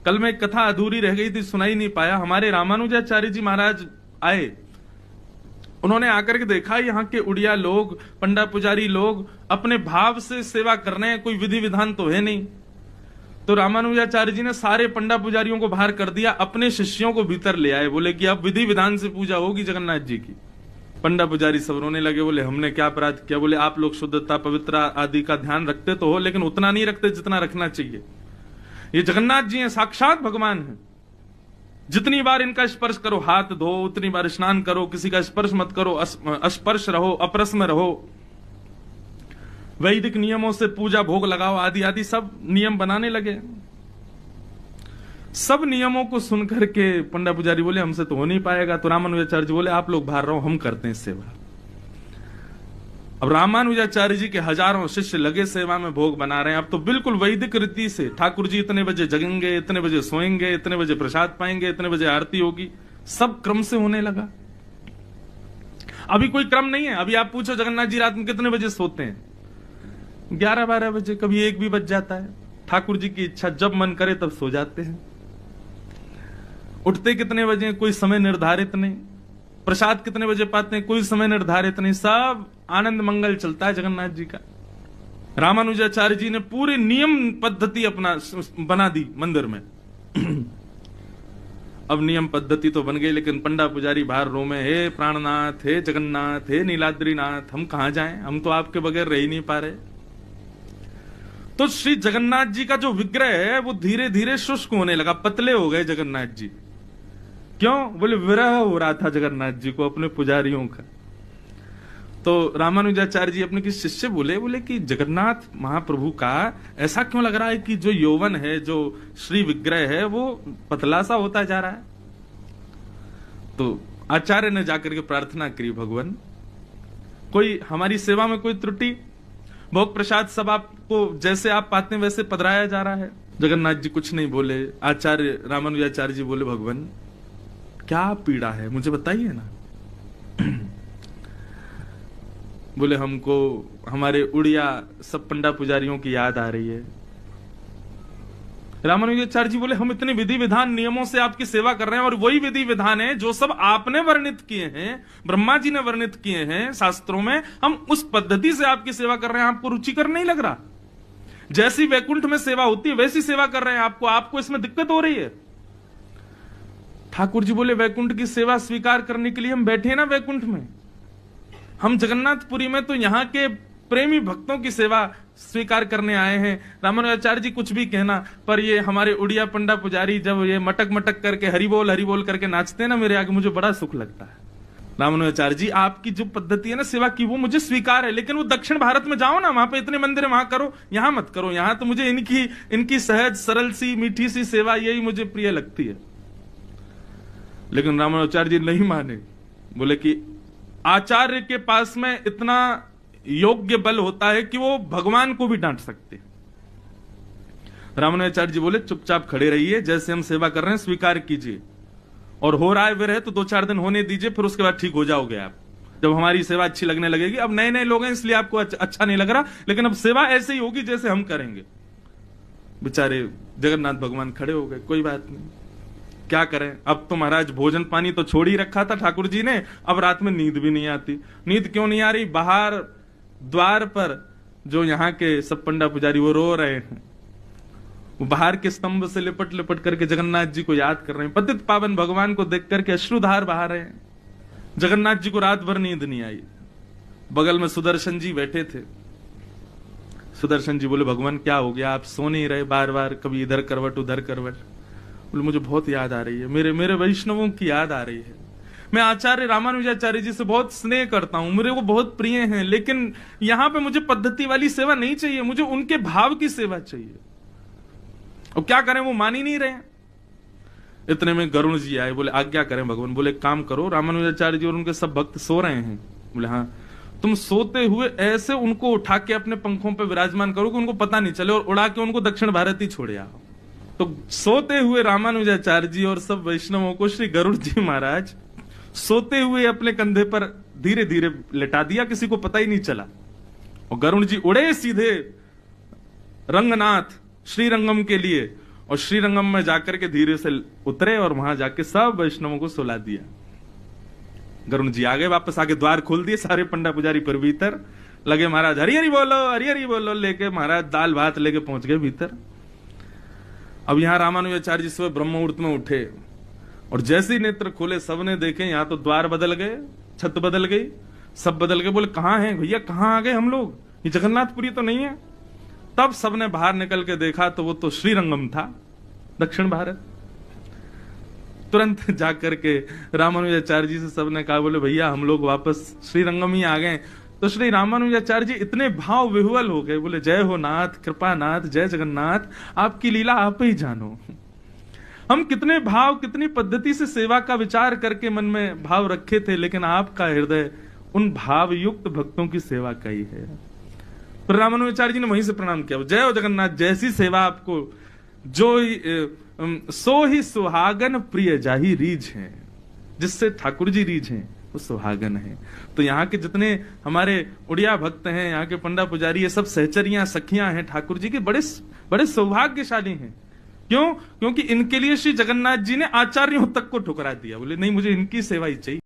कल में एक कथा अधूरी रह गई थी, सुनाई नहीं पाया। हमारे रामानुजाचार्य जी महाराज आए, उन्होंने आकर के देखा यहाँ के उड़िया लोग, पंडा पुजारी लोग अपने भाव से सेवा कर रहे हैं, कोई विधि विधान तो है नहीं। तो रामानुजाचार्य जी ने सारे पंडा पुजारियों को बाहर कर दिया, अपने शिष्यों को भीतर ले आए, बोले कि अब विधि विधान से पूजा होगी जगन्नाथ जी की। पंडा पुजारी सब रोने लगे, बोले हमने क्या अपराध किया? बोले आप लोग शुद्धता पवित्र आदि का ध्यान रखते तो हो, लेकिन उतना नहीं रखते जितना रखना चाहिए। ये जगन्नाथ जी हैं, साक्षात भगवान हैं। जितनी बार इनका स्पर्श करो, हाथ धो, उतनी बार स्नान करो, किसी का स्पर्श मत करो, अस्पर्श रहो, अपरस में रहो, वैदिक नियमों से पूजा भोग लगाओ, आदि आदि सब नियम बनाने लगे। सब नियमों को सुनकर के पंडा पुजारी बोले हमसे तो हो नहीं पाएगा। तो रामानुजाचार्य जी बोले आप लोग बाहर रहो, हम करते हैं सेवा। अब रामानुजाचार्य जी के हजारों शिष्य लगे सेवा में, भोग बना रहे हैं। अब तो बिल्कुल वैदिक रीति से ठाकुर जी इतने बजे जगेंगे, इतने बजे सोएंगे, इतने बजे प्रसाद पाएंगे, इतने बजे आरती होगी, सब क्रम से होने लगा। अभी कोई क्रम नहीं है। अभी आप पूछो जगन्नाथ जी रात में कितने बजे सोते हैं? 11-12 बजे, कभी 1 भी बज जाता है। ठाकुर जी की इच्छा, जब मन करे तब सो जाते हैं। उठते कितने बजे, कोई समय निर्धारित नहीं। प्रसाद कितने बजे पाते हैं, कोई समय निर्धारित नहीं। सब आनंद मंगल चलता है जगन्नाथ जी का। रामानुजाचार्य जी ने पूरी नियम पद्धति अपना बना दी मंदिर में। अब नियम पद्धति तो बन गई, लेकिन पंडा पुजारी बाहर रो में, हे प्राणनाथ, हे जगन्नाथ, हे नीलाद्रीनाथ, हम कहां जाएं, हम तो आपके बगैर रह ही नहीं पा रहे। तो श्री जगन्नाथ जी का जो विग्रह है वो धीरे धीरे शुष्क होने लगा, पतले हो गए जगन्नाथ जी। क्यों? बोले विरह हो रहा था जगन्नाथ जी को अपने पुजारियों का। तो रामानुजाचार्य जी अपने किसी शिष्य बोले कि जगन्नाथ महाप्रभु का ऐसा क्यों लग रहा है कि जो यौवन है, जो श्री विग्रह है, वो पतला सा होता जा रहा है। तो आचार्य ने जाकर के प्रार्थना करी, भगवान कोई हमारी सेवा में कोई त्रुटि, भोग प्रसाद सब आपको जैसे आप पाते हैं वैसे पधराया जा रहा है। जगन्नाथ जी कुछ नहीं बोले। आचार्य रामानुजाचार्य जी बोले भगवान क्या पीड़ा है, मुझे बताइए ना। बोले हमको हमारे उड़िया सब पंडा पुजारियों की याद आ रही है। रामानुजाचार्य जी बोले हम इतने विधि विधान नियमों से आपकी सेवा कर रहे हैं, और वही विधि विधान है जो सब आपने वर्णित किए हैं, ब्रह्मा जी ने वर्णित किए हैं शास्त्रों में। हम उस पद्धति से आपकी सेवा कर रहे हैं, आपको रुचिकर नहीं लग रहा? जैसी वैकुंठ में सेवा होती है वैसी सेवा कर रहे हैं आपको इसमें दिक्कत हो रही है? ठाकुर जी बोले वैकुंठ की सेवा स्वीकार करने के लिए हम बैठे ना वैकुंठ में। हम जगन्नाथपुरी में तो यहाँ के प्रेमी भक्तों की सेवा स्वीकार करने आए हैं। रामानुजाचार्य जी कुछ भी कहना, पर ये हमारे उड़िया पंडा पुजारी जब ये मटक मटक करके हरि बोल करके नाचते हैं ना मेरे आगे, मुझे बड़ा सुख लगता है। रामानुजाचार्य जी आपकी जो पद्धति है ना सेवा की, वो मुझे स्वीकार है, लेकिन वो दक्षिण भारत में जाओ ना, वहां पे इतने मंदिर है, वहां करो, यहां मत करो। यहां तो मुझे इनकी सहज सरल सी मीठी सी सेवा यही मुझे प्रिय लगती है। लेकिन रामानुजाचार्य जी नहीं माने। बोले कि आचार्य के पास में इतना योग्य बल होता है कि वो भगवान को भी डांट सकते। रामानुजाचार्य जी बोले चुपचाप खड़े रहिए, जैसे हम सेवा कर रहे हैं स्वीकार कीजिए, और हो रहा है विरह तो 2-4 दिन होने दीजिए, फिर उसके बाद ठीक हो जाओगे आप, जब हमारी सेवा अच्छी लगने लगेगी। अब नए नए लोग हैं इसलिए आपको अच्छा नहीं लग रहा, लेकिन अब सेवा ऐसे ही होगी जैसे हम करेंगे। बेचारे जगन्नाथ भगवान खड़े हो गए, कोई बात नहीं, क्या करें। अब तो महाराज भोजन पानी तो छोड़ ही रखा था ठाकुर जी ने, अब रात में नींद भी नहीं आती। नींद क्यों नहीं आ रही? बाहर द्वार पर जो यहाँ के सब पंडा पुजारी वो रो रहे हैं, वो बाहर के स्तंभ से लिपट लिपट करके जगन्नाथ जी को याद कर रहे हैं, पतित पावन भगवान को देख करके अश्रुधार बहा रहे हैं। जगन्नाथ जी को रात भर नींद नहीं आई। बगल में सुदर्शन जी बैठे थे। सुदर्शन जी बोले भगवान क्या हो गया, आप सो नहीं रहे, बार बार कभी इधर करवट उधर करवट। बोले मुझे बहुत याद आ रही है, मेरे वैष्णवों की याद आ रही है। मैं आचार्य रामानुजाचार्य जी से बहुत स्नेह करता हूं, मेरे को बहुत प्रिय हैं, लेकिन यहां पे मुझे पद्धति वाली सेवा नहीं चाहिए, मुझे उनके भाव की सेवा चाहिए। और क्या करें, वो मान ही नहीं रहे। इतने में गरुण जी आए, बोले आज्ञा करें भगवान। बोले काम करो, रामानुजाचार्य जी और उनके सब भक्त सो रहे हैं। बोले हाँ, तुम सोते हुए ऐसे उनको उठा के अपने पंखों पे विराजमान करो कि उनको पता नहीं चले, और उड़ा के उनको दक्षिण भारत ही छोड़े आओ। तो सोते हुए रामानुजाचार्य जी और सब वैष्णवों को श्री गरुड़ जी महाराज सोते हुए अपने कंधे पर धीरे धीरे लेटा दिया, किसी को पता ही नहीं चला। और गरुड़ जी उड़े सीधे रंगनाथ श्रीरंगम के लिए, और श्रीरंगम में जाकर के धीरे से उतरे और वहां जाके सब वैष्णवों को सुला दिया। गरुण जी आ गए, वापस आके द्वार खोल दिए, सारे पंडा पुजारी पर भीतर लगे, महाराज हरि हरि बोलो, हरि हरि बोलो लेके महाराज दाल भात लेके पहुंच गए भीतर। अब यहां रामानुजाचार्य जी सुबह ब्रह्म मुहूर्त में उठे और जैसे ही नेत्र खोले सबने देखे यहां तो द्वार बदल गए, छत बदल गई, सब बदल गए। बोले कहां हैं भैया, कहां आ गए हम लोग, ये जगन्नाथपुरी तो नहीं है। तब सबने बाहर निकल के देखा तो वो तो श्रीरंगम था, दक्षिण भारत। तुरंत जाकर के रामानुजाचार्य जी से सबने कहा, बोले भैया हम लोग वापस श्रीरंगम ही आ गए। तो श्री रामानुजाचार्य जी इतने भाव विह्वल हो गए, बोले जय हो नाथ, कृपा नाथ, जय जगन्नाथ, आपकी लीला आप ही जानो। हम कितने भाव, कितनी पद्धति से सेवा का विचार करके मन में भाव रखे थे, लेकिन आपका हृदय उन भाव युक्त भक्तों की सेवा का ही है। तो रामानुजाचार्य जी ने वहीं से प्रणाम किया, जय हो जगन्नाथ, जैसी सेवा आपको, जो सो ही सुहागन प्रिय जाही रीझ है, जिससे ठाकुर जी रीझ हैं वो सुहागन है। तो यहाँ के जितने हमारे उड़िया भक्त हैं, यहाँ के पंडा पुजारी, ये सब सहचरियां सखियां हैं ठाकुर जी के, बड़े बड़े सौभाग्यशाली हैं। क्यों? क्योंकि इनके लिए श्री जगन्नाथ जी ने आचार्यों तक को ठुकरा दिया, बोले नहीं मुझे इनकी सेवा ही चाहिए।